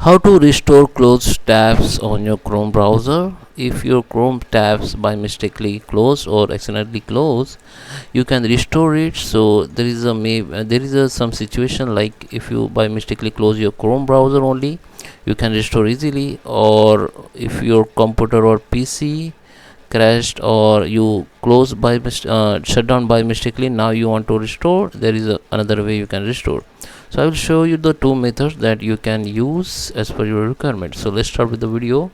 How to restore closed tabs on your Chrome browser. If your Chrome tabs by mistakenly close or accidentally close, you can restore it. So there is a some situation like if you by mistakenly close your Chrome browser only, you can restore easily. Or if your computer or PC crashed or you close by shut down by mistakenly, now you want to restore, there is another way you can restore. So I will show you the two methods that you can use as per your requirement. So let's start with the video.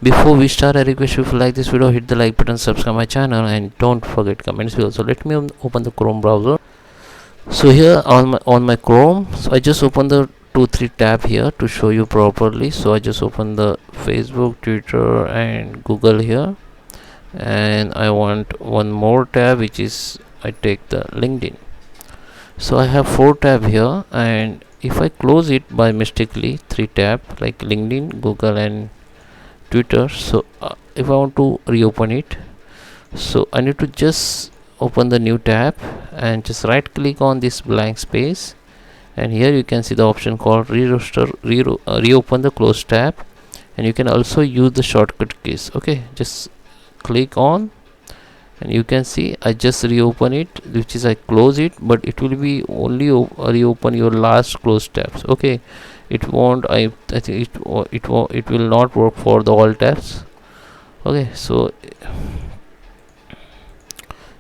Before we start, I request you, if you like this video, hit the like button, subscribe my channel, and don't forget comments below. So let me open the Chrome browser. So here on my Chrome, so I just open the 2-3 tab here to show you properly. So I just open the Facebook, Twitter, and Google here, and I want one more tab, which is I take the LinkedIn. So I have 4 tab here, and if I close it by mistakenly 3 tab like LinkedIn, Google, and Twitter, so if I want to reopen it, so I need to just open the new tab and just right click on this blank space, and here you can see the option called reopen the closed tab, and you can also use the shortcut keys. Okay, just click on, and you can see I just reopen it, which is I close it, but it will be only reopen your last closed tabs. Okay, it won't, I think it will not work for the all tabs. Okay, so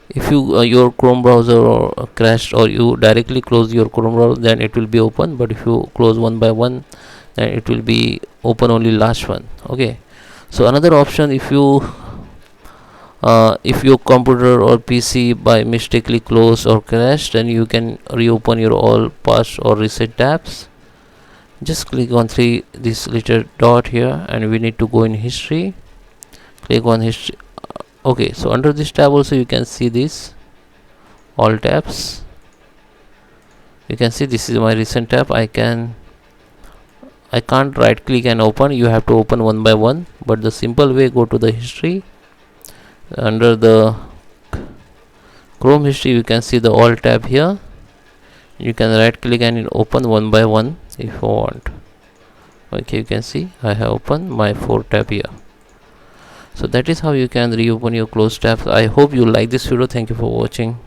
if you your Chrome browser or crashed, or you directly close your Chrome browser, then it will be open, but if you close one by one, then it will be open only last one. Okay, so another option, if your computer or PC by mistakenly close or crash, then you can reopen your all past or reset tabs. Just click on this little dot here, and we need to go in history. Click on history. Okay, so under this tab also you can see this all tabs. You can see this is my recent tab. I can't right click and open, you have to open one by one, but the simple way, go to the history. Under the Chrome history, you can see the all tab here. You can right click and open one by one if you want. Okay, you can see I have opened my 4 tab here. So that is how you can reopen your closed tabs. I hope you like this video. Thank you for watching.